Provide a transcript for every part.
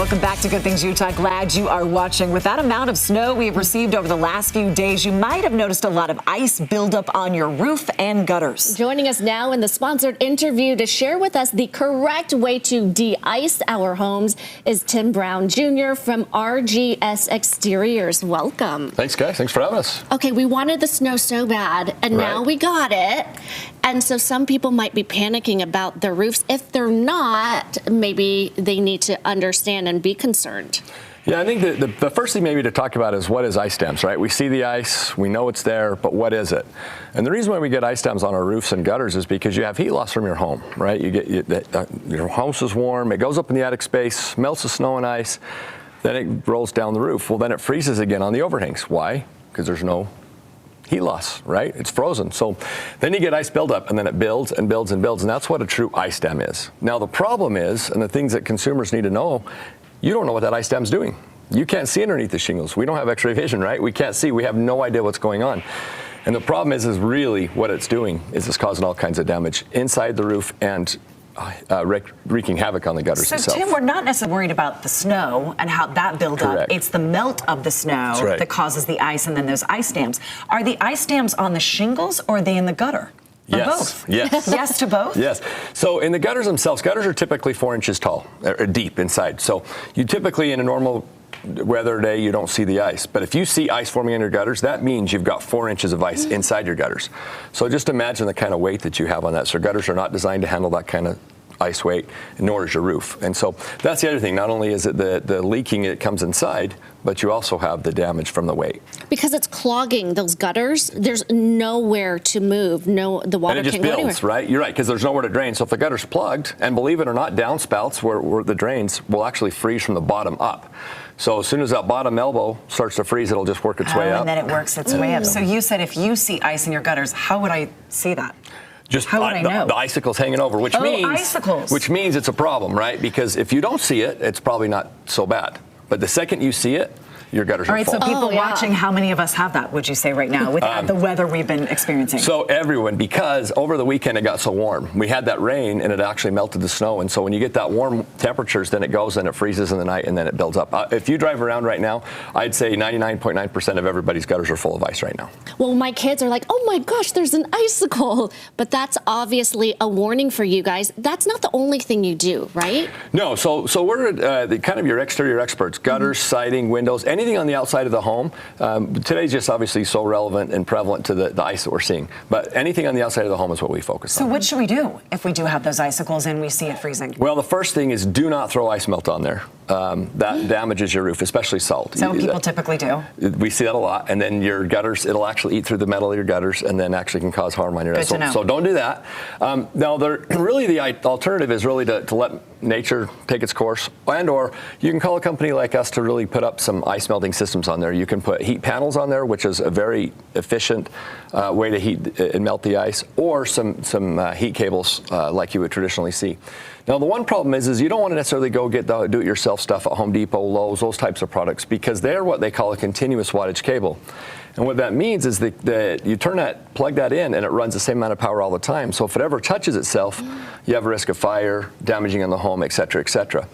Welcome back to Good Things Utah. Glad you are watching. With that amount of snow we've received over the last few days, you might have noticed a lot of ice buildup on your roof and gutters. Joining us now in the sponsored interview to share with us the correct way to de-ice our homes is Tim Brown Jr. from RGS Exteriors. Welcome. Thanks, guys. Thanks for having us. Okay, we wanted the snow so bad, and now we got it. And so some people might be panicking about their roofs. If they're not, maybe they need to understand and be concerned. Yeah, I think the first thing maybe to talk about is what is ice dams, right? We see the ice, we know it's there, but what is it? And the reason why we get ice dams on our roofs and gutters is because you have heat loss from your home, right? Your house is warm, it goes up in the attic space, melts the snow and ice, then it rolls down the roof. Well, then it freezes again on the overhangs. Why? Because there's no heat loss, right? It's frozen. So then you get ice buildup, and then it builds and builds and builds, and that's what a true ice dam is. Now the problem is, and the things that consumers need to know, you don't know what that ice dam's doing. You can't see underneath the shingles. We don't have x-ray vision, right? We can't see. We have no idea what's going on. And the problem is really what it's doing is it's causing all kinds of damage inside the roof and wreaking havoc on the gutters So, Tim, we're not necessarily worried about the snow and how that builds up. It's the melt of the snow that causes the ice and then those ice dams. Are the ice dams on the shingles or are they in the gutter? Or both? Yes. Yes to both? Yes. So in the gutters themselves, gutters are typically 4 inches tall, or deep inside. So you typically in a normal weather day, you don't see the ice. But if you see ice forming in your gutters, that means you've got 4 inches of ice inside your gutters. So just imagine the kind of weight that you have on that. So gutters are not designed to handle that kind of ice weight, nor is your roof. And so that's the other thing. Not only is it the leaking, it comes inside, but you also have the damage from the weight. Because it's clogging those gutters, there's nowhere to move. The water and it just can't go builds, anywhere. right? You're right, because there's nowhere to drain. So if the gutter's plugged, and believe it or not, downspouts where the drains will actually freeze from the bottom up. So as soon as that bottom elbow starts to freeze, it'll just work its way up. And then it works its way up. So you said if you see ice in your gutters, how would I see that? Just how would I know? The icicles hanging over, which means it's a problem, right? Because if you don't see it, it's probably not so bad. But the second you see it, your gutters are full. So people watching, how many of us have that, would you say, right now, with the weather we've been experiencing? So everyone, because over the weekend it got so warm. We had that rain, and it actually melted the snow. And so when you get that warm temperatures, then it goes and it freezes in the night, and then it builds up. If you drive around right now, I'd say 99.9% of everybody's gutters are full of ice right now. Well, my kids are like, oh my gosh, there's an icicle. But that's obviously a warning for you guys. That's not the only thing you do, right? No, so we're kind of your exterior experts. Gutters, siding, windows, anything on the outside of the home. Today's just obviously so relevant and prevalent to the ice that we're seeing. But anything on the outside of the home is what we focus on. So what should we do if we do have those icicles and we see it freezing? Well, the first thing is do not throw ice melt on there. That damages your roof, especially salt. So people typically do? We see that a lot. And then your gutters, it'll actually eat through the metal of your gutters and then actually can cause harm on your house. So don't do that. Now, really the alternative is really to let nature take its course, or you can call a company like us to really put up some ice melting systems on there. You can put heat panels on there, which is a very efficient way to heat and melt the ice, or some heat cables like you would traditionally see. Now, the one problem is you don't want to necessarily go get the do-it-yourself stuff at Home Depot, Lowe's, those types of products, because they're what they call a continuous wattage cable. And what that means is that you plug that in, and it runs the same amount of power all the time. So if it ever touches itself, you have a risk of fire, damaging on the home, et cetera, et cetera.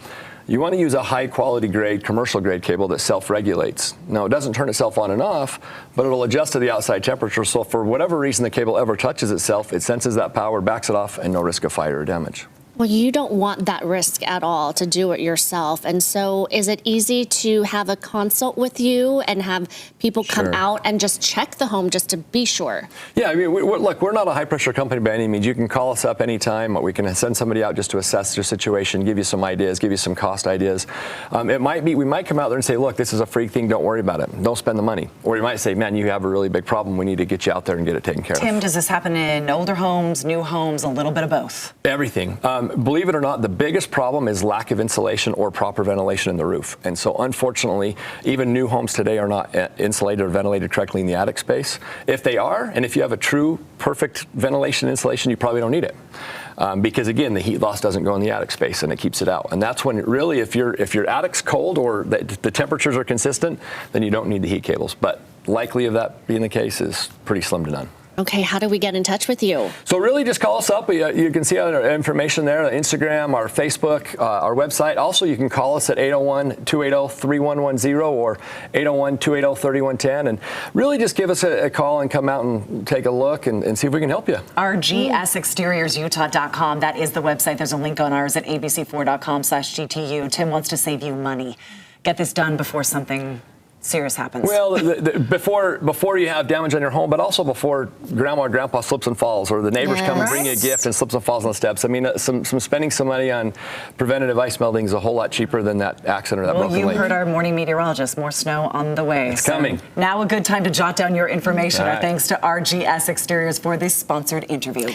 You want to use a high-quality grade, commercial-grade cable that self-regulates. Now, it doesn't turn itself on and off, but it'll adjust to the outside temperature. So for whatever reason the cable ever touches itself, it senses that power, backs it off, and no risk of fire or damage. Well, you don't want that risk at all to do it yourself. And so is it easy to have a consult with you and have people come out and just check the home just to be sure? Yeah, I mean, look, we're not a high-pressure company by any means. You can call us up anytime. We can send somebody out just to assess your situation, give you some ideas, give you some cost ideas. We might come out there and say, look, this is a freak thing. Don't worry about it. Don't spend the money. Or you might say, man, you have a really big problem. We need to get you out there and get it taken care of. Tim, does this happen in older homes, new homes, a little bit of both? Everything. Believe it or not, the biggest problem is lack of insulation or proper ventilation in the roof. And so unfortunately, even new homes today are not insulated or ventilated correctly in the attic space. If they are, and if you have a true perfect ventilation insulation, you probably don't need it. Because again, the heat loss doesn't go in the attic space and it keeps it out. And that's when really, if your attic's cold or the temperatures are consistent, then you don't need the heat cables. But likely of that being the case is pretty slim to none. Okay, how do we get in touch with you? So really just call us up. You can see our information there, Instagram, our Facebook, our website. Also, you can call us at 801-280-3110 or 801-280-3110. And really just give us a call and come out and take a look and see if we can help you. RGS Exteriors Utah.com. That is the website. There's a link on ours at abc4.com/GTU. Tim wants to save you money. Get this done before something serious happens. Well, before you have damage on your home, but also before grandma or grandpa slips and falls, or the neighbors come and bring you a gift and slips and falls on the steps. I mean, spending some money on preventative ice melting is a whole lot cheaper than that accident or that broken leg. Well, you heard our morning meteorologist. More snow on the way. It's coming. Now a good time to jot down your information. All right. Our thanks to RGS Exteriors for this sponsored interview.